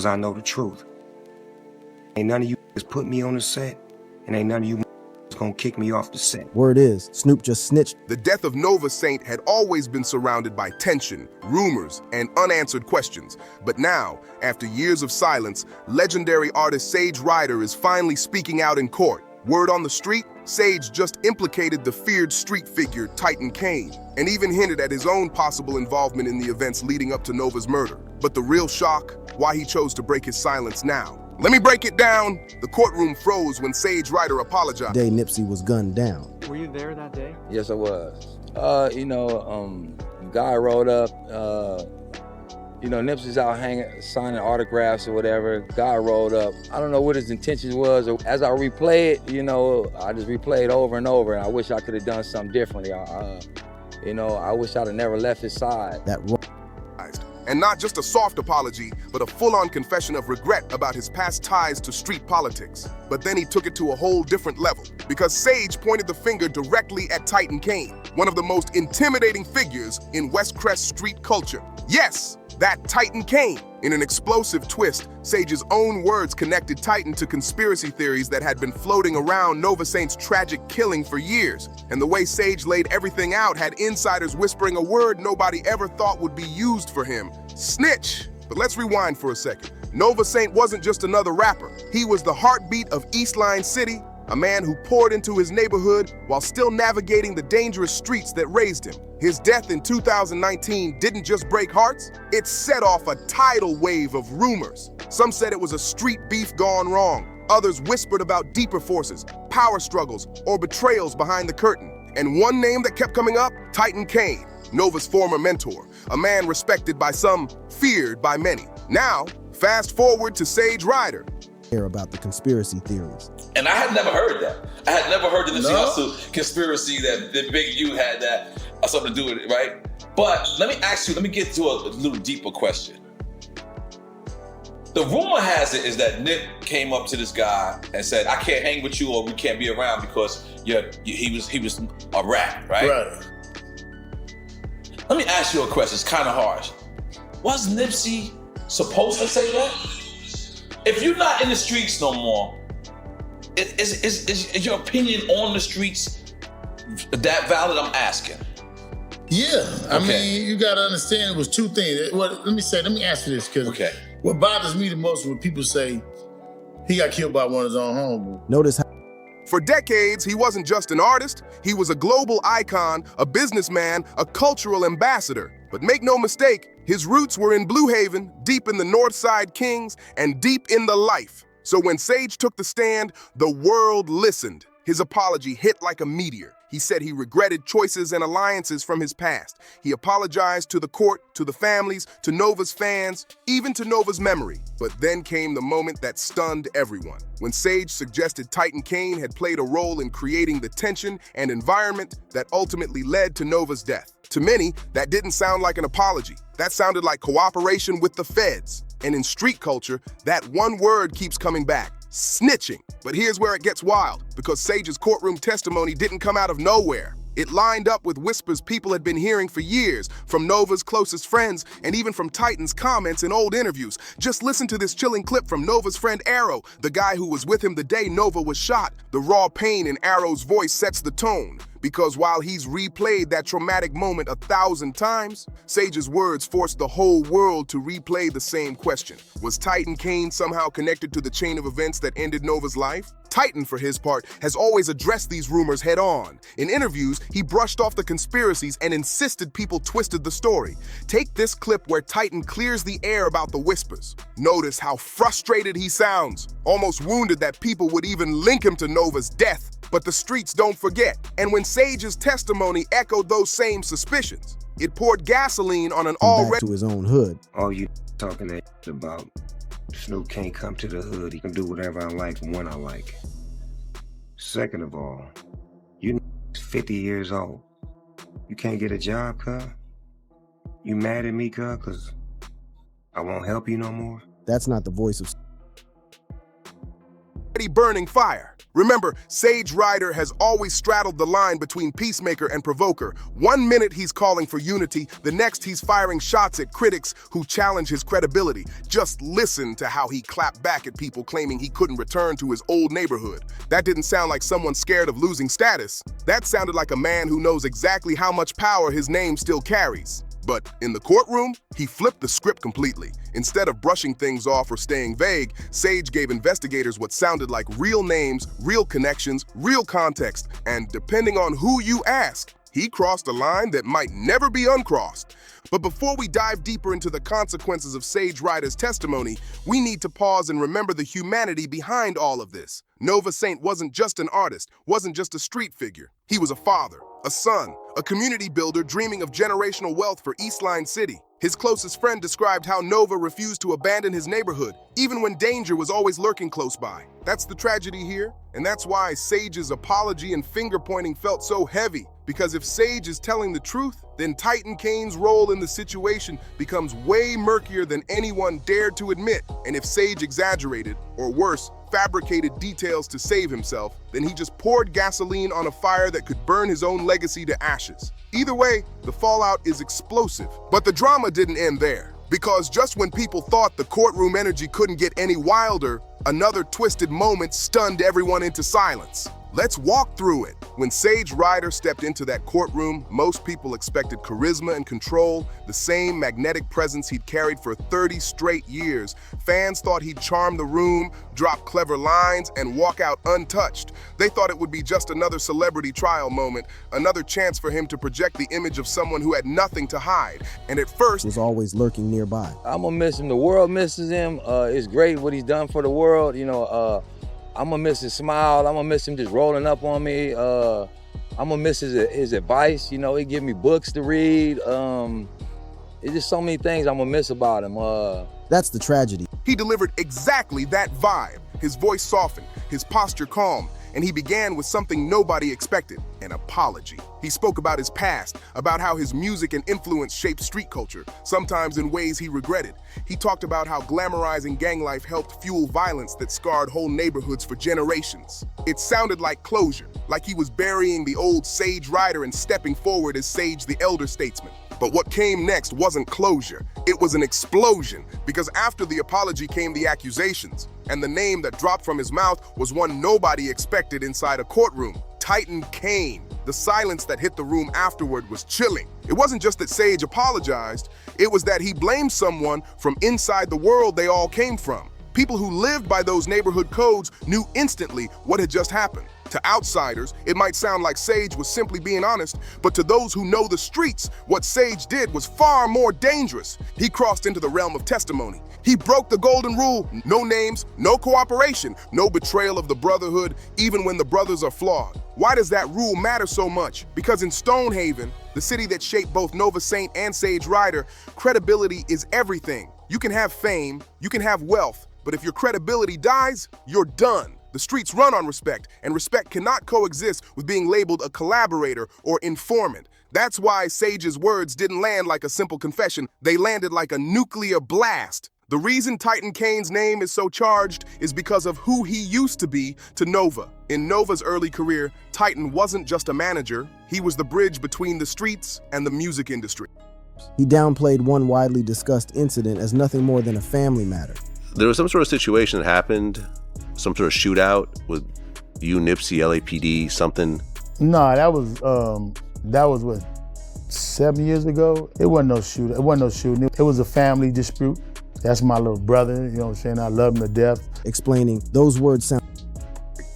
Cause I know the truth. Ain't none of you put me on the set, and ain't none of you gonna kick me off the set. Word is, Snoop just snitched. The death of Nova Saint had always been surrounded by tension, rumors, and unanswered questions. But now, after years of silence, legendary artist Sage Ryder is finally speaking out in court. Word on the street, Sage just implicated the feared street figure Titan Kane, and even hinted at his own possible involvement in the events leading up to Nova's murder. But the real shock, why he chose to break his silence now. Let me break it down. The courtroom froze when Sage Ryder apologized. The day Nipsey was gunned down. Were you there that day? Yes, I was. Guy rolled up, Nipsey's out signing autographs or whatever. Guy rolled up. I don't know what his intentions was. As I replay it, I just replay it over and over, and I wish I could have done something differently. I wish I'd have never left his side. And not just a soft apology, but a full-on confession of regret about his past ties to street politics. But then he took it to a whole different level, because Sage pointed the finger directly at Titan Kane, one of the most intimidating figures in West Crest street culture. Yes, that Titan Kane. In an explosive twist, Sage's own words connected Titan to conspiracy theories that had been floating around Nova Saint's tragic killing for years. And the way Sage laid everything out had insiders whispering a word nobody ever thought would be used for him: snitch. But let's rewind for a second. Nova Saint wasn't just another rapper. He was the heartbeat of Eastline City, a man who poured into his neighborhood while still navigating the dangerous streets that raised him. His death in 2019 didn't just break hearts, it set off a tidal wave of rumors. Some said it was a street beef gone wrong. Others whispered about deeper forces, power struggles, or betrayals behind the curtain. And one name that kept coming up, Titan Kane, Nova's former mentor, a man respected by some, feared by many. Now, fast forward to Sage Ryder. About the conspiracy theories. And I had never heard that. I had never heard the Nipsey Hussle conspiracy that Big U had that something to do with it, right? But let me get to a little deeper question. The rumor has it is that Nip came up to this guy and said, "I can't hang with you, or we can't be around because he was a rat," right? Right. Let me ask you a question. It's kind of harsh. Was Nipsey supposed to say that? If you're not in the streets no more, is your opinion on the streets that valid? I'm asking. Yeah, I mean, you gotta understand it was two things. Well, let me ask you this, because what bothers me the most is when people say he got killed by one of his own homeboys. Notice how for decades, he wasn't just an artist, he was a global icon, a businessman, a cultural ambassador. But make no mistake, his roots were in Blue Haven, deep in the Northside Kings, and deep in the life. So when Sage took the stand, the world listened. His apology hit like a meteor. He said he regretted choices and alliances from his past. He apologized to the court, to the families, to Nova's fans, even to Nova's memory. But then came the moment that stunned everyone. When Sage suggested Titan Kane had played a role in creating the tension and environment that ultimately led to Nova's death. To many, that didn't sound like an apology. That sounded like cooperation with the feds. And in street culture, that one word keeps coming back: snitching. But here's where it gets wild, because Sage's courtroom testimony didn't come out of nowhere. It lined up with whispers people had been hearing for years, from Nova's closest friends, and even from Titan's comments in old interviews. Just listen to this chilling clip from Nova's friend Arrow, the guy who was with him the day Nova was shot. The raw pain in Arrow's voice sets the tone, because while he's replayed that traumatic moment 1,000 times, Sage's words forced the whole world to replay the same question. Was Titan Kane somehow connected to the chain of events that ended Nova's life? Titan, for his part, has always addressed these rumors head-on. In interviews, he brushed off the conspiracies and insisted people twisted the story. Take this clip where Titan clears the air about the whispers. Notice how frustrated he sounds, almost wounded that people would even link him to Nova's death. But the streets don't forget. And when Sage's testimony echoed those same suspicions, it poured gasoline on an already back to his own hood. All you talking that about Snoop can't come to the hood. He can do whatever I like when I like. Second of all, you 50 years old. You can't get a job, cuz? You mad at me, cuz? Because I won't help you no more? That's not the voice of already burning fire. Remember, Sage Ryder has always straddled the line between peacemaker and provoker. One minute he's calling for unity, the next he's firing shots at critics who challenge his credibility. Just listen to how he clapped back at people claiming he couldn't return to his old neighborhood. That didn't sound like someone scared of losing status. That sounded like a man who knows exactly how much power his name still carries. But in the courtroom, he flipped the script completely. Instead of brushing things off or staying vague, Sage gave investigators what sounded like real names, real connections, real context, and depending on who you ask, he crossed a line that might never be uncrossed. But before we dive deeper into the consequences of Sage Ryder's testimony, we need to pause and remember the humanity behind all of this. Nova Saint wasn't just an artist, wasn't just a street figure. He was a father, a son, a community builder dreaming of generational wealth for Eastline City. His closest friend described how Nova refused to abandon his neighborhood, even when danger was always lurking close by. That's the tragedy here, and that's why Sage's apology and finger-pointing felt so heavy. Because if Sage is telling the truth, then Titan Kane's role in the situation becomes way murkier than anyone dared to admit. And if Sage exaggerated, or worse, fabricated details to save himself, then he just poured gasoline on a fire that could burn his own legacy to ashes. Either way, the fallout is explosive. But the drama didn't end there. Because just when people thought the courtroom energy couldn't get any wilder, another twisted moment stunned everyone into silence. Let's walk through it. When Sage Ryder stepped into that courtroom, most people expected charisma and control, the same magnetic presence he'd carried for 30 straight years. Fans thought he'd charm the room, drop clever lines, and walk out untouched. They thought it would be just another celebrity trial moment, another chance for him to project the image of someone who had nothing to hide. And at first, was always lurking nearby. I'm gonna miss him. The world misses him. It's great what he's done for the world. I'm gonna miss his smile. I'm gonna miss him just rolling up on me. I'm gonna miss his advice. He give me books to read. It's just so many things I'm gonna miss about him. That's the tragedy. he delivered exactly that vibe. His voice softened, his posture calm, and he began with something nobody expected, an apology. He spoke about his past, about how his music and influence shaped street culture, sometimes in ways he regretted. He talked about how glamorizing gang life helped fuel violence that scarred whole neighborhoods for generations. It sounded like closure, like he was burying the old Sage Ryder and stepping forward as Sage the elder statesman. But what came next wasn't closure, it was an explosion, because after the apology came the accusations, and the name that dropped from his mouth was one nobody expected inside a courtroom: Titan Kane. The silence that hit the room afterward was chilling. It wasn't just that Sage apologized, it was that he blamed someone from inside the world they all came from. People who lived by those neighborhood codes knew instantly what had just happened. To outsiders, it might sound like Sage was simply being honest, but to those who know the streets, what Sage did was far more dangerous. He crossed into the realm of testimony. He broke the golden rule: no names, no cooperation, no betrayal of the brotherhood, even when the brothers are flawed. Why does that rule matter so much? Because in Stonehaven, the city that shaped both Nova Saint and Sage Ryder, credibility is everything. You can have fame, you can have wealth, but if your credibility dies, you're done. The streets run on respect, and respect cannot coexist with being labeled a collaborator or informant. That's why Sage's words didn't land like a simple confession, they landed like a nuclear blast. The reason Titan Kane's name is so charged is because of who he used to be to Nova. In Nova's early career, Titan wasn't just a manager, he was the bridge between the streets and the music industry. He downplayed one widely discussed incident as nothing more than a family matter. There was some sort of situation that happened, some sort of shootout with you, Nipsey, LAPD, something. No, that was what, 7 years ago? It wasn't no shooting. It wasn't no shooting. It was a family dispute. That's my little brother, you know what I'm saying? I love him to death. Explaining those words sound.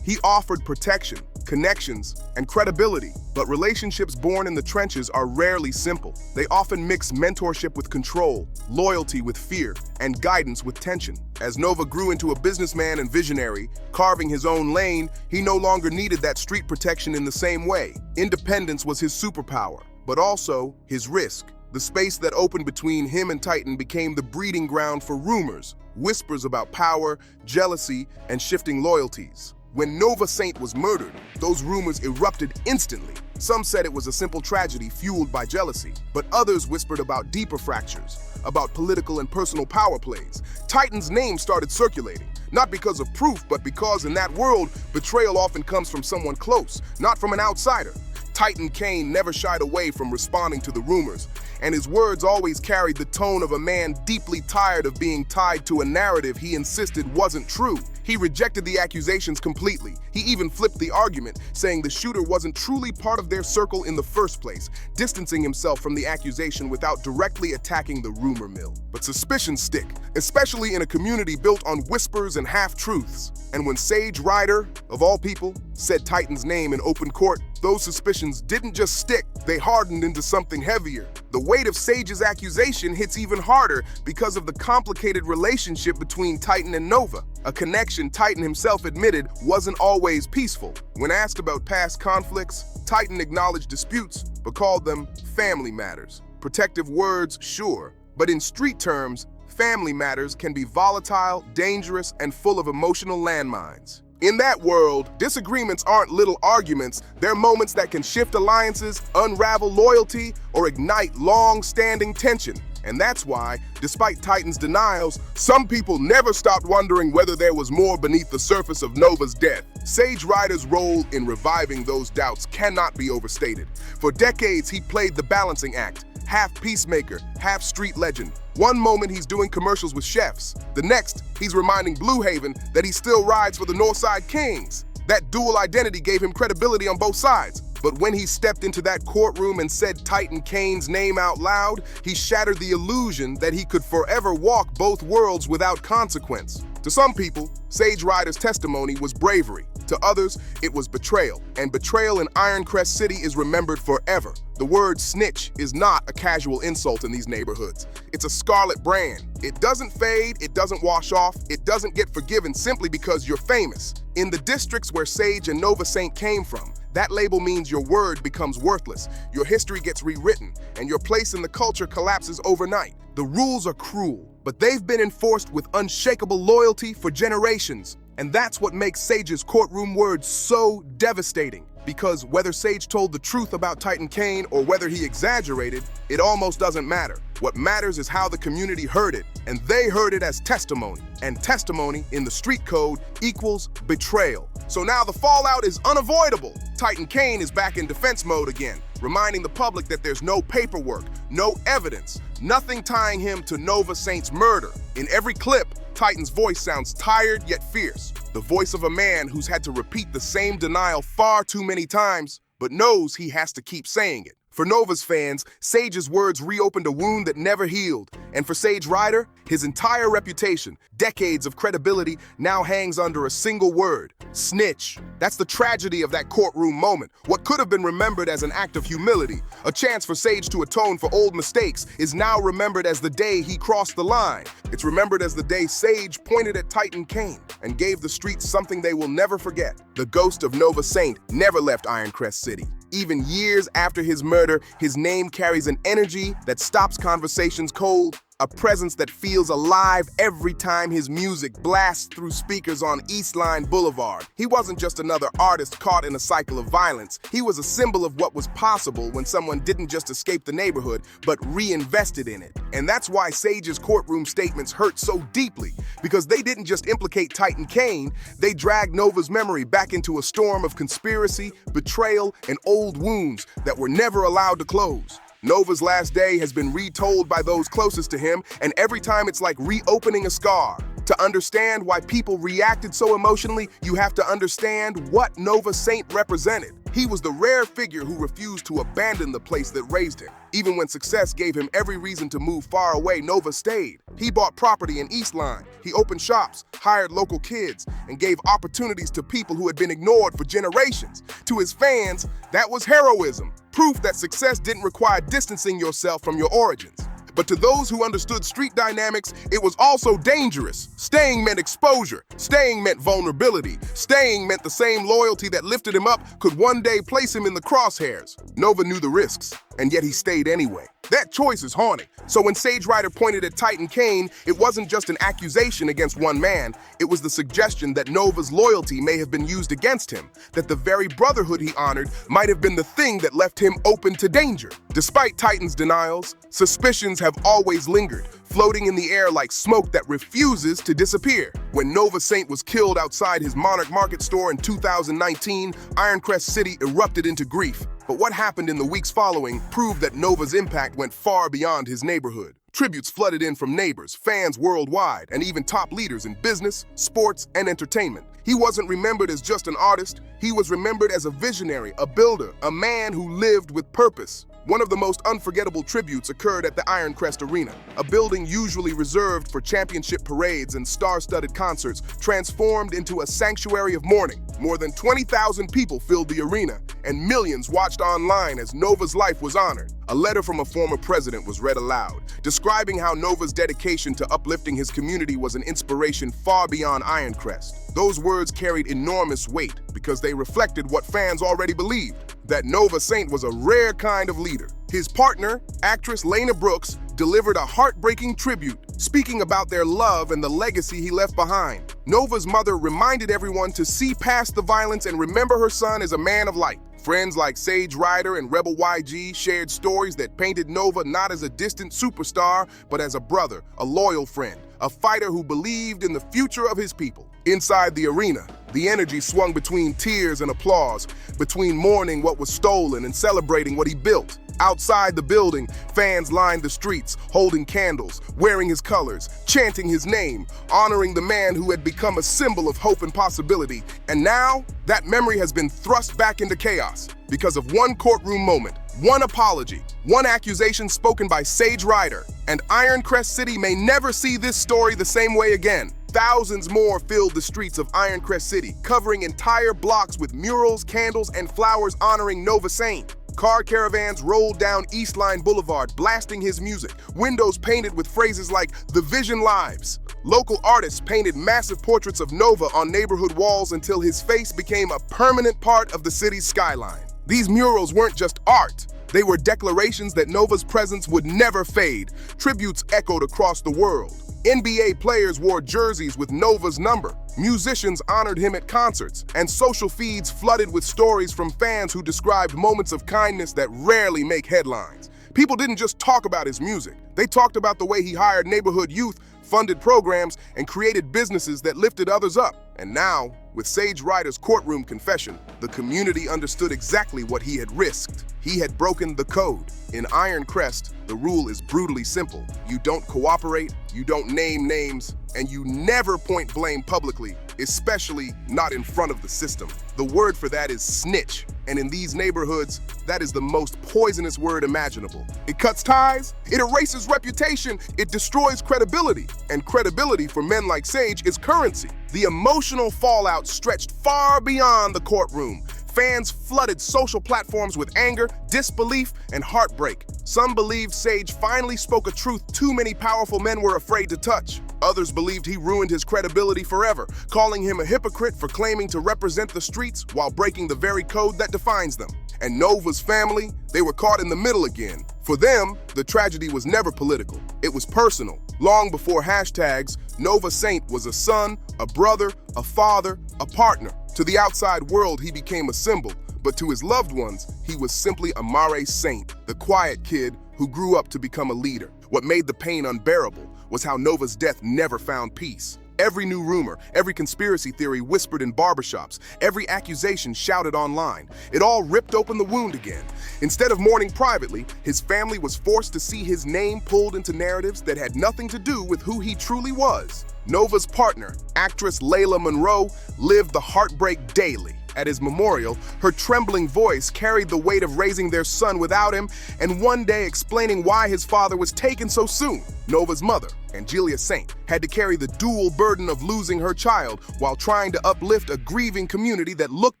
He offered protection, connections, and credibility, but relationships born in the trenches are rarely simple. They often mix mentorship with control, loyalty with fear, and guidance with tension. As Nova grew into a businessman and visionary, carving his own lane, he no longer needed that street protection in the same way. Independence was his superpower, but also his risk. The space that opened between him and Titan became the breeding ground for rumors, whispers about power, jealousy, and shifting loyalties. When Nova Saint was murdered, those rumors erupted instantly. Some said it was a simple tragedy fueled by jealousy, but others whispered about deeper fractures, about political and personal power plays. Titan's name started circulating, Not because of proof, but because in that world, betrayal often comes from someone close, not from an outsider. Titan Kane never shied away from responding to the rumors, and his words always carried the tone of a man deeply tired of being tied to a narrative he insisted wasn't true. He rejected the accusations completely. He even flipped the argument, saying the shooter wasn't truly part of their circle in the first place, distancing himself from the accusation without directly attacking the rumor mill. But suspicions stick, especially in a community built on whispers and half-truths. And when Sage Ryder, of all people, said Titan's name in open court, those suspicions didn't just stick, they hardened into something heavier. The weight of Sage's accusation hits even harder because of the complicated relationship between Titan and Nova, a connection Titan himself admitted wasn't always peaceful. When asked about past conflicts, Titan acknowledged disputes, but called them family matters. Protective words, sure, but in street terms, family matters can be volatile, dangerous, and full of emotional landmines. In that world, disagreements aren't little arguments, they're moments that can shift alliances, unravel loyalty, or ignite long-standing tension. And that's why, despite Titan's denials, some people never stopped wondering whether there was more beneath the surface of Nova's death. Sage Ryder's role in reviving those doubts cannot be overstated. For decades, he played the balancing act, half peacemaker, half street legend. One moment he's doing commercials with chefs. The next, he's reminding Blue Haven that he still rides for the Northside Kings. That dual identity gave him credibility on both sides. But when he stepped into that courtroom and said Titan Kane's name out loud, he shattered the illusion that he could forever walk both worlds without consequence. To some people, Sage Ryder's testimony was bravery. To others, it was betrayal. And betrayal in Ironcrest City is remembered forever. The word snitch is not a casual insult in these neighborhoods. It's a scarlet brand. It doesn't fade, it doesn't wash off, it doesn't get forgiven simply because you're famous. In the districts where Sage and Nova Saint came from, that label means your word becomes worthless, your history gets rewritten, and your place in the culture collapses overnight. The rules are cruel, but they've been enforced with unshakable loyalty for generations. And that's what makes Sage's courtroom words so devastating. Because whether Sage told the truth about Titan Kane or whether he exaggerated, it almost doesn't matter. What matters is how the community heard it, and they heard it as testimony. And testimony in the street code equals betrayal. So now the fallout is unavoidable. Titan Kane is back in defense mode again, reminding the public that there's no paperwork, no evidence, nothing tying him to Nova Saint's murder. In every clip, Titan's voice sounds tired yet fierce. The voice of a man who's had to repeat the same denial far too many times, but knows he has to keep saying it. For Nova's fans, Sage's words reopened a wound that never healed. And for Sage Ryder, his entire reputation, decades of credibility, now hangs under a single word: snitch. That's the tragedy of that courtroom moment. What could have been remembered as an act of humility, a chance for Sage to atone for old mistakes, is now remembered as the day he crossed the line. It's remembered as the day Sage pointed at Titan Kane and gave the streets something they will never forget. The ghost of Nova Saint never left Ironcrest City. Even years after his murder, his name carries an energy that stops conversations cold, a presence that feels alive every time his music blasts through speakers on East Line Boulevard. He wasn't just another artist caught in a cycle of violence. He was a symbol of what was possible when someone didn't just escape the neighborhood, but reinvested in it. And that's why Sage's courtroom statements hurt so deeply, because they didn't just implicate Titan Kane, they dragged Nova's memory back into a storm of conspiracy, betrayal, and old wounds that were never allowed to close. Nova's last day has been retold by those closest to him, and every time it's like reopening a scar. To understand why people reacted so emotionally, you have to understand what Nova Saint represented. He was the rare figure who refused to abandon the place that raised him. Even when success gave him every reason to move far away, Nova stayed. He bought property in East Line. He opened shops, hired local kids, and gave opportunities to people who had been ignored for generations. To his fans, that was heroism, proof that success didn't require distancing yourself from your origins. But to those who understood street dynamics, it was also dangerous. Staying meant exposure. Staying meant vulnerability. Staying meant the same loyalty that lifted him up could one day place him in the crosshairs. Nova knew the risks, and yet he stayed anyway. That choice is haunting. So when Sage Ryder pointed at Titan Kane, it wasn't just an accusation against one man. It was the suggestion that Nova's loyalty may have been used against him, that the very brotherhood he honored might have been the thing that left him open to danger. Despite Titan's denials, suspicions have have always lingered, floating in the air like smoke that refuses to disappear. When Nova Saint was killed outside his Monarch Market store in 2019, Ironcrest City erupted into grief. But what happened in the weeks following proved that Nova's impact went far beyond his neighborhood. Tributes flooded in from neighbors, fans worldwide, and even top leaders in business, sports, and entertainment. He wasn't remembered as just an artist, he was remembered as a visionary, a builder, a man who lived with purpose. One of the most unforgettable tributes occurred at the Ironcrest Arena, a building usually reserved for championship parades and star-studded concerts, transformed into a sanctuary of mourning. More than 20,000 people filled the arena, and millions watched online as Nova's life was honored. A letter from a former president was read aloud, describing how Nova's dedication to uplifting his community was an inspiration far beyond Ironcrest. Those words carried enormous weight because they reflected what fans already believed, that Nova Saint was a rare kind of leader. His partner, actress Lena Brooks, delivered a heartbreaking tribute, speaking about their love and the legacy he left behind. Nova's mother reminded everyone to see past the violence and remember her son as a man of light. Friends like Sage Ryder and Rebel YG shared stories that painted Nova not as a distant superstar, but as a brother, a loyal friend, a fighter who believed in the future of his people. Inside the arena, the energy swung between tears and applause, between mourning what was stolen and celebrating what he built. Outside the building, fans lined the streets, holding candles, wearing his colors, chanting his name, honoring the man who had become a symbol of hope and possibility. And now, that memory has been thrust back into chaos because of one courtroom moment, one apology, one accusation spoken by Sage Ryder. And Ironcrest City may never see this story the same way again. Thousands more filled the streets of Ironcrest City, covering entire blocks with murals, candles, and flowers honoring Nova Saint. Car caravans rolled down Eastline Boulevard, blasting his music, windows painted with phrases like "The Vision Lives." Local artists painted massive portraits of Nova on neighborhood walls until his face became a permanent part of the city's skyline. These murals weren't just art. They were declarations that Nova's presence would never fade. Tributes echoed across the world. NBA players wore jerseys with Nova's number. Musicians honored him at concerts, and social feeds flooded with stories from fans who described moments of kindness that rarely make headlines. People didn't just talk about his music. They talked about the way he hired neighborhood youth, funded programs, and created businesses that lifted others up. And now, with Sage Ryder's courtroom confession, the community understood exactly what he had risked. He had broken the code. In Ironcrest, the rule is brutally simple. You don't cooperate, you don't name names, and you never point blame publicly, especially not in front of the system. The word for that is snitch, and in these neighborhoods, that is the most poisonous word imaginable. It cuts ties, it erases reputation, it destroys credibility, and credibility for men like Sage is currency. The emotional fallout stretched far beyond the courtroom. Fans flooded social platforms with anger, disbelief, and heartbreak. Some believed Sage finally spoke a truth too many powerful men were afraid to touch. Others believed he ruined his credibility forever, calling him a hypocrite for claiming to represent the streets while breaking the very code that defines them. And Nova's family, they were caught in the middle again. For them, the tragedy was never political. It was personal. Long before hashtags, Nova Saint was a son, a brother, a father, a partner. To the outside world, he became a symbol, but to his loved ones, he was simply a Mare Saint, the quiet kid who grew up to become a leader. What made the pain unbearable was how Nova's death never found peace. Every new rumor, every conspiracy theory whispered in barbershops, every accusation shouted online. It all ripped open the wound again. Instead of mourning privately, his family was forced to see his name pulled into narratives that had nothing to do with who he truly was. Nova's partner, actress Layla Monroe, lived the heartbreak daily. At his memorial, her trembling voice carried the weight of raising their son without him and one day explaining why his father was taken so soon. Nova's mother, Angelia Saint, had to carry the dual burden of losing her child while trying to uplift a grieving community that looked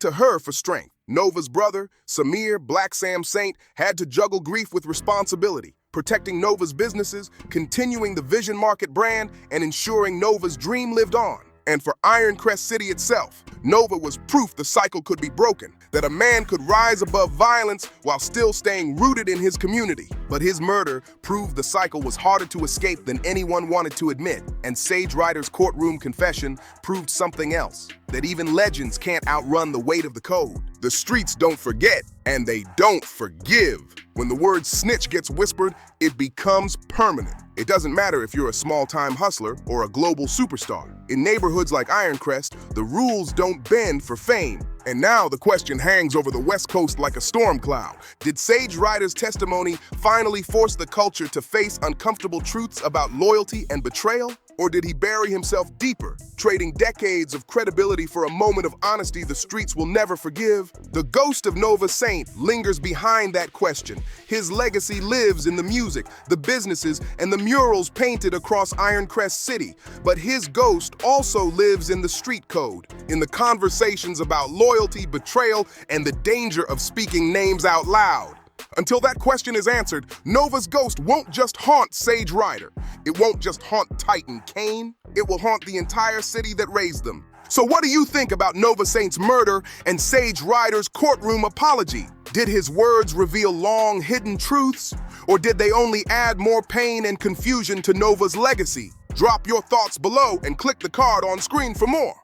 to her for strength. Nova's brother, Samir Black Sam Saint, had to juggle grief with responsibility, protecting Nova's businesses, continuing the Vision Market brand, and ensuring Nova's dream lived on. And for Ironcrest City itself, Nova was proof the cycle could be broken, that a man could rise above violence while still staying rooted in his community. But his murder proved the cycle was harder to escape than anyone wanted to admit. And Sage Ryder's courtroom confession proved something else, that even legends can't outrun the weight of the code. The streets don't forget, and they don't forgive. When the word snitch gets whispered, it becomes permanent. It doesn't matter if you're a small-time hustler or a global superstar. In neighborhoods like Ironcrest, the rules don't bend for fame. And now the question hangs over the West Coast like a storm cloud. Did Sage Ryder's testimony finally force the culture to face uncomfortable truths about loyalty and betrayal? Or did he bury himself deeper, trading decades of credibility for a moment of honesty the streets will never forgive? The ghost of Nova Saint lingers behind that question. His legacy lives in the music, the businesses, and the murals painted across Ironcrest City. But his ghost also lives in the street code, in the conversations about loyalty, betrayal, and the danger of speaking names out loud. Until that question is answered, Nova's ghost won't just haunt Sage Ryder. It won't just haunt Titan Kane. It will haunt the entire city that raised them. So what do you think about Nova Saint's murder and Sage Ryder's courtroom apology? Did his words reveal long hidden truths? Or did they only add more pain and confusion to Nova's legacy? Drop your thoughts below and click the card on screen for more.